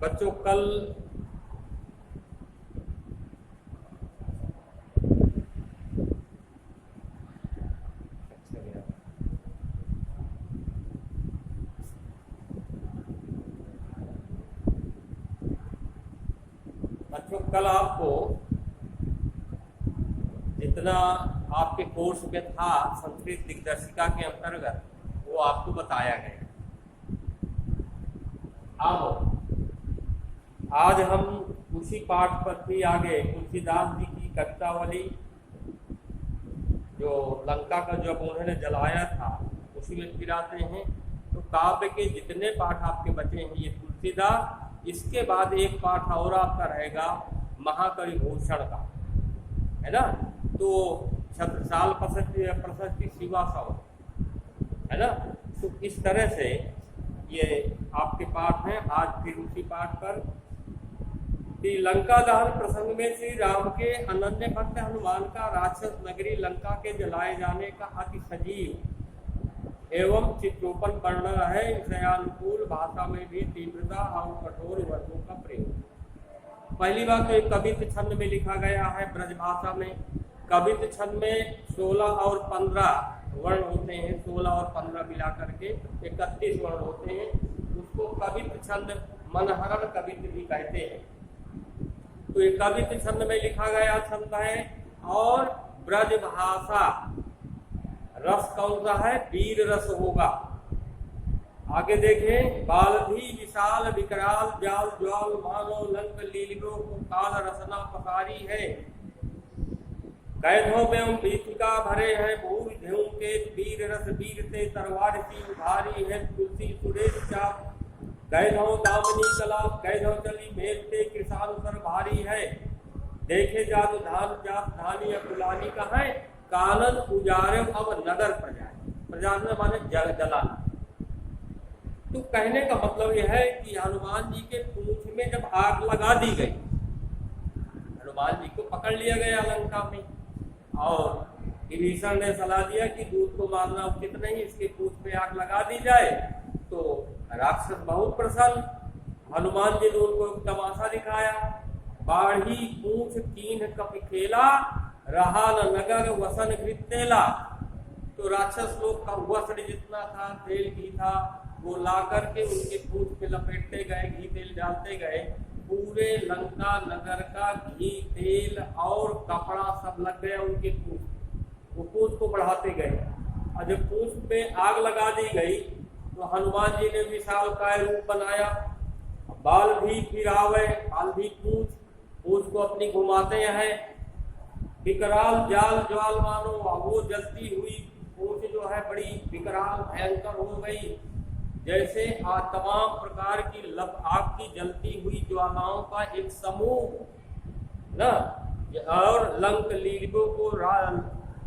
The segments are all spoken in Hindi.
बच्चों कल कल आपको जितना आपके कोर्स में था संस्कृत दिग्दर्शिका के अंतर्गत वो आपको बताया गया। अब आज हम उसी पाठ पर भी आगे तुलसीदास जी की कवितावली जो लंका का जब उन्होंने जलाया था उसी में फिर आते हैं। तो काव्य के जितने पाठ आपके बचे हैं ये तुलसीदास, इसके बाद एक पाठ और आपका रहेगा महाकवि भूषण का, है ना। तो छत्रसाल प्रशस्ति शिवा सौ, है ना। तो इस तरह से ये आपके पाठ हैं। आज फिर उसी पाठ पर लंका दहन प्रसंग में श्री राम के अनन्य भक्त हनुमान का राक्षस नगरी लंका के जलाए जाने का अति सजीव एवं चित्रोपन वर्णन है। विषयानुकूल भाषा में भी तीव्रता और कठोर वर्गों का प्रयोग। पहली बात तो एक कवित्व छंद में लिखा गया है ब्रज भाषा में। कवित्व छंद में 16 और 15 वर्ण होते हैं, 16 और 15 मिला करके 31 वर्ण होते हैं। उसको कवित्व छंद मनहरण कवित्व भी कहते हैं। तो एक कवित्व छंद में लिखा गया छंद है। और ब्रज भाषा रस कौन सा है? वीर रस होगा। आगे देखें, बालधी विशाल विकराल जाल ज्वाल मानो लंक लीलियो को काल रसना पसारी है। कैदों में भीतिका भरे हैं भूल धेऊ के वीर रस वीर से तरवार की उभारी है। तुलसी सुरेश चाप कैदों दामनी कला कैदों चली मेल से किसान सर भारी है। देखे जादू धान जात धानी अकुलानी का है। कानन उजारे अब नगर प्रजा माने जलाना। तो कहने का मतलब यह है कि हनुमान जी के पूंछ में जब आग लगा दी गई, हनुमान जी को पकड़ लिया गया लंका में, और विभीषण ने सलाह दिया कि दूध को मारना उचित नहीं, इसके पूंछ में आग लगा दी जाए। तो राक्षस बहुत प्रसन्न, हनुमान जी ने उनको तमाशा दिखाया। बाढ़ी पूंछ कीन कप खेला रहा न नगर वसन घृतेला। तो राक्षस लोग का वस्त्र जितना था, तेल भी था, वो ला करके उनके पूंछ पे लपेटते गए, घी तेल डालते गए। पूरे लंका नगर का घी तेल और कपड़ा सब लग गया उनके पूंछ, वो पूंछ को बढ़ाते गए। और जब पूंछ पे आग लगा दी गई तो हनुमान जी ने विशाल काय रूप बनाया। बाल भी फिरावे, बाल भी पूंछ को अपनी घुमाते हैं। विकराल जाल ज्वाल मानो, वो जलती हुई पूंछ जो है बड़ी विकराल भयंकर हो गई, जैसे तमाम प्रकार की आग की जलती हुई ज्वालाओं का एक समूह ना। और लंक लीलियों को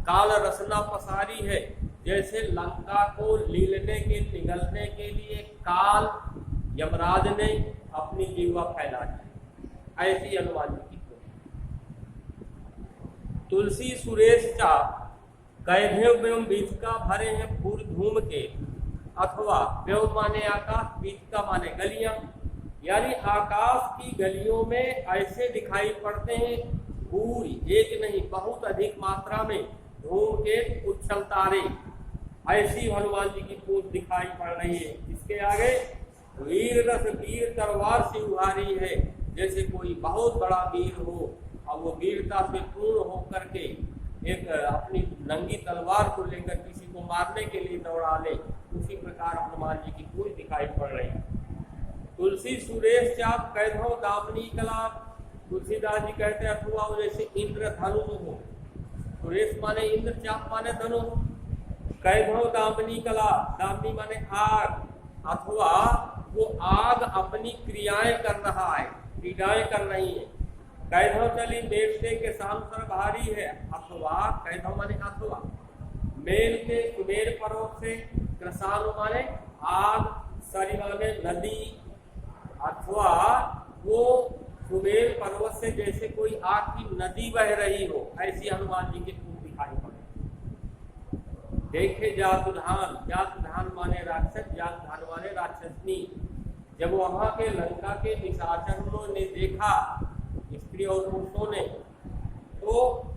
काल रसना पसारी है, जैसे लंका को लीलने के निगलने के लिए काल यमराज ने अपनी जीवा फैला दी। ऐसी हनुमान जी की तुलसी सुरेश चा कैधे एवं बीज का भरे हैं फूल धूम के। अथवा व्योम माने आकाश, बीज का माने गलियां, यानी आकाश की गलियों में ऐसे दिखाई पड़ते हैं पूरी एक नहीं बहुत अधिक मात्रा में धूम के उछल तारे। ऐसी हनुमान जी की पूंछ दिखाई पड़ रही है। इसके आगे वीर रस वीर तलवार से उभारी है, जैसे कोई बहुत बड़ा वीर हो और वो वीरता से पूर्ण होकर के एक अपनी नंगी तलवार को लेकर किसी को मारने के लिए दौड़ा ले, उसी प्रकार हनुमान जी की पूंछ दिखाई पड़ रही है। तुलसी सुरेश चाप कैधो दामनी कला, तुलसीदास जी कहते हैं अथवा जैसे इंद्र धनु हो। सुरेश माने इंद्र, चाप माने धनु, कैधो दामनी कला, दामनी माने आग, अथवा वो आग अपनी क्रियाएं कर रहा है, क्रियाएं कर रही है। कैधो चली मेल से के सांसर भारी है। अथवा कैधो माने अथवा मेल के कुबेर पर्वत से, कृषाणु माने आग, सरी माने नदी, अथवा वो कुबेर पर्वत से जैसे कोई आग की नदी बह रही हो, ऐसी हनुमान जी के पूंछ दिखाई पड़े। देखे जातुधान, जातुधान माने राक्षस, जातुधान माने राक्षसनी। जब वहां के लंका के निशाचरों ने देखा, स्त्री और पुरुषों ने, तो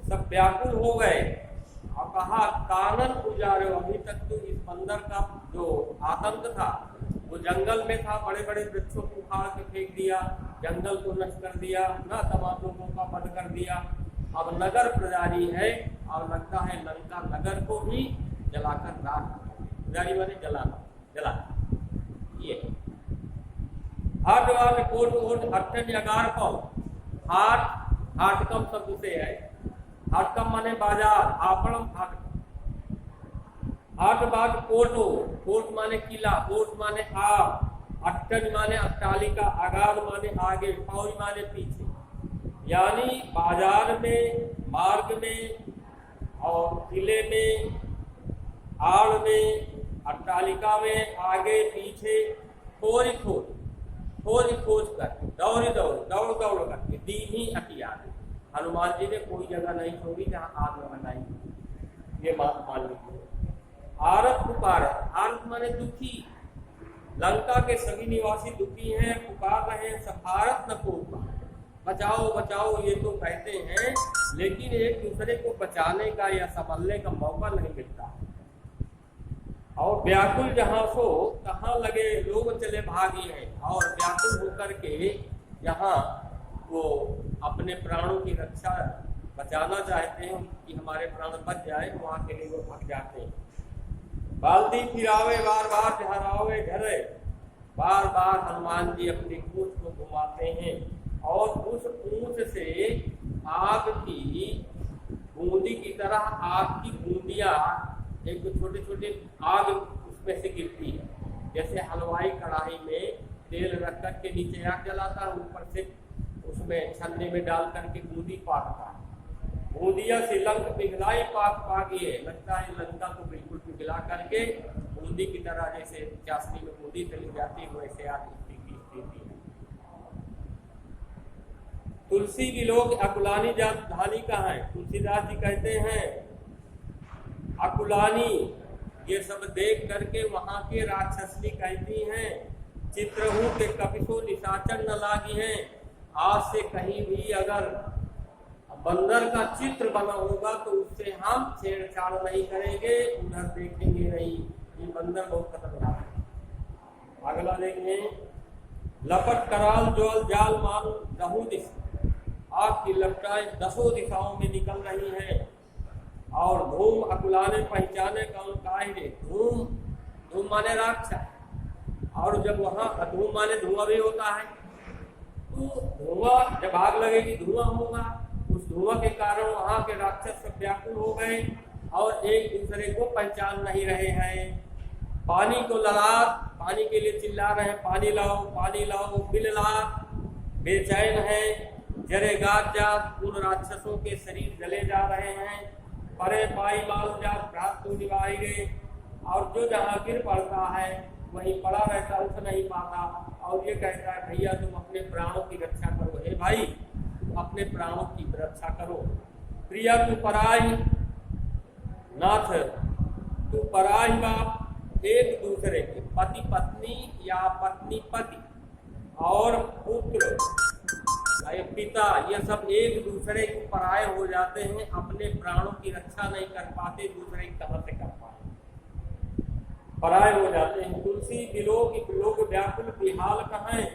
सब व्याकुल हो गए और कहा कानन पुजारे, अभी तक तो इस बंदर का जो आतंक था वो जंगल में था, बड़े बड़े वृक्षों को उखाड़ के फेंक दिया, जंगल को नष्ट कर दिया, न तमाम लोगों का वध कर दिया। अब नगर पुजारी है और लगता है लंका नगर को भी जलाकर राख, पुजारी माने जला ये हाट वाले कोट कोट अट्ठन अगार को हाटकम शब्द से है। हाटकम माने बाजार, आपणम हाटकम। हाट बाद कोटो, कोट माने किला, कोट माने आग, अट्टन माने अट्टालिका, आगार माने आगे, पौरी माने पीछे। यानी बाजार में, मार्ग में और किले में, आड़ में, अट्टालिका में, आगे पीछे खोज खोज कर, दौड़ करके दी ही हथियार। हनुमान जी ने कोई जगह नहीं छोड़ी जहाँ आग न लगाई, ये बात मान लीजिए। आरत पुकारत, आरत माने दुखी, लंका के सभी निवासी दुखी हैं, पुकार रहे हैं, सफारत न को बचाओ बचाओ ये तो कहते हैं, लेकिन एक दूसरे को बचाने का या संभलने का मौका नहीं मिलता। और व्याकुल जहाँ सो कहाँ लगे लोग चले भागी हैं, और व्याकुल होकर के यहाँ वो अपने प्राणों की रक्षा बचाना चाहते हैं कि हमारे प्राण बच जाए, वहाँ के लिए वो भाग जाते हैं। बाल्टी फिरावे बार बार झहरावे घरे, बार बार हनुमान जी अपनी पूंछ को घुमाते हैं और उस पूंछ से आग की बूंदी की तरह आग की बूंदियां, एक तो छोटे छोटे आग उसमें से गिरती है। जैसे हलवाई कढ़ाई में तेल रख कर के नीचे आग जलाता है, ऊपर से उसमें छन्ने में डाल करके बूंदी पाकता है। बूंदिया से लंक पिघलाई पाक ये लगता है लंका को बिल्कुल पिघला करके बूंदी की तरह, जैसे चाशनी में बूंदी चली जाती है वैसे आग की स्थिति है। तुलसी की लोग अकुलानी जात धानी का है। तुलसीदास जी कहते हैं अकुलानी, ये सब देख करके वहां के राक्षसनी कहती हैं, चित्रहू के कपिसो निशाचर न लागी हैं। आज से कहीं भी अगर बंदर का चित्र बना होगा तो उससे हम छेड़छाड़ नहीं करेंगे, उधर देखेंगे नहीं, ये बंदर बहुत खतरनाक है। अगला देखें, लपट कराल ज्वल जाल मान दहु दिश, आग की लपटाएं दसों दिशाओं में निकल रही हैं। और धूम अकुलाने पहचाने कौन काहे, धूम माने राक्षस, और जब वहाँ धूम माने धुआं भी होता है, तो धुआं जब आग लगेगी धुआं होगा, उस धुआं के कारण वहाँ के राक्षस सब व्याकुल हो गए और एक दूसरे को पहचान नहीं रहे हैं। पानी को ललाट, पानी के लिए चिल्ला रहे हैं, पानी लाओ बिलला, बेचैन है, जरे गात जात, उन राक्षसों के शरीर जले जा रहे हैं। परे पाई माल जात रात को निभाई गए, और जो जहाँ गिर पड़ता है वहीं पड़ा रहता, उठ नहीं पाता, और ये कहता है भैया तुम अपने प्राणों की रक्षा करो। हे भाई तुम अपने प्राणों की रक्षा करो। प्रिया तू पराई नाथ, तू पराई बाप, एक दूसरे के पति पत्नी या पत्नी पति और पुत्र पिता, ये सब एक दूसरे को पराये हो जाते हैं, अपने प्राणों की रक्षा नहीं कर पाते, दूसरे की कहां से कर पाते, पराये हो जाते हैं। तुलसी लोग व्याकुल बिहाल कहें।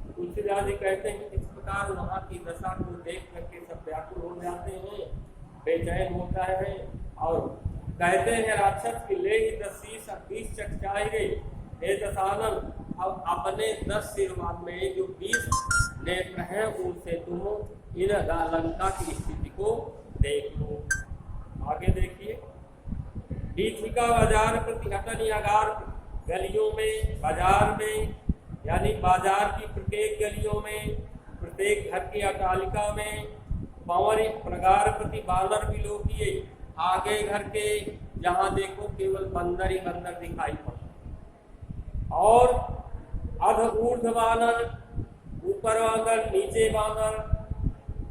तुलसीदास जी कहते हैं इस प्रकार वहाँ की दशा को देख करके सब व्याकुल हो जाते हैं, बेचैन होता है, और कहते हैं राक्षस की ले 10 चकचाए हे दशानन, अब अपने 10 सिर में जो 20 नेत्र हैं उनसे तुम इन लंका की स्थिति को देख लो। आगे देखिए, दीक्षिका बाजार प्रतिहटन अगार, गलियों में, बाजार में, यानी बाजार की प्रत्येक गलियों में, प्रत्येक घर की अटालिका में पवन प्रगार प्रति बानर भी लोग किए। आगे घर के जहाँ देखो केवल बंदर ही बंदर दिखाई पड़ता, और अध ऊर्ध्व बानर, ऊपर बानर, नीचे बानर,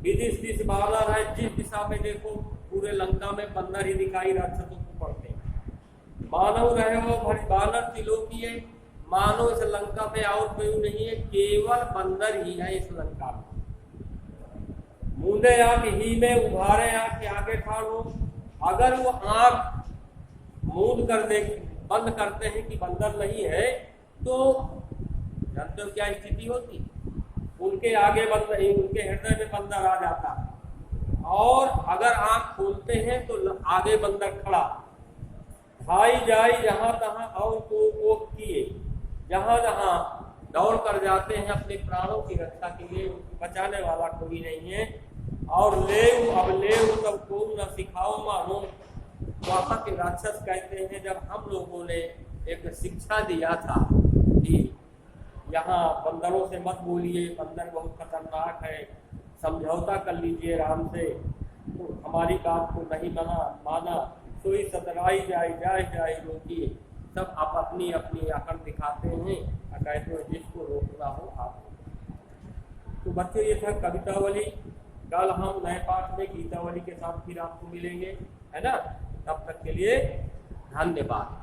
विदिश दिश बानर है, जिस दिशा में देखो पूरे लंका में बंदर ही दिखाई राक्षसों को पड़ते हैं। मानव रहे हो भरी बानर त्रिलोकीय, मानो इस लंका में और कोई नहीं है, केवल बंदर ही है इस लंका में। मूंदे आंख ही में उभारे आंख के आगे ठाड़ो। अगर वो आंख मूंद कर दे, बंद करते हैं कि बंदर नहीं है, तो जानते हो क्या स्थिति होती? उनके आगे बंदर, उनके हृदय में बंदर आ जाता। और अगर आंख खोलते हैं तो आगे बंदर खड़ा, भाई जाई जहां तहां और को किए, जहां जहां दौड़ कर जाते हैं अपने प्राणों की रक्षा के लिए, बचाने वाला कोई नहीं है। और ले अब ले तब को न सिखाओ मानो। वहां के राक्षस कहते हैं, जब हम लोगों ने एक शिक्षा दिया था कि यहाँ बंदरों से मत बोलिए, बंदर बहुत खतरनाक है, समझौता कर लीजिए राम से, तो हमारी बात को नहीं माना, सोई सतराई जाए रोकिए। सब आप अपनी अपनी अकड़ दिखाते हैं, कहते हैं जिसको रोकना हो आप। तो बच्चों, ये था कवितावली। कल हम नए पाठ में गीतावली के साथ फिर आपको मिलेंगे, है ना? तब तक के लिए धन्यवाद।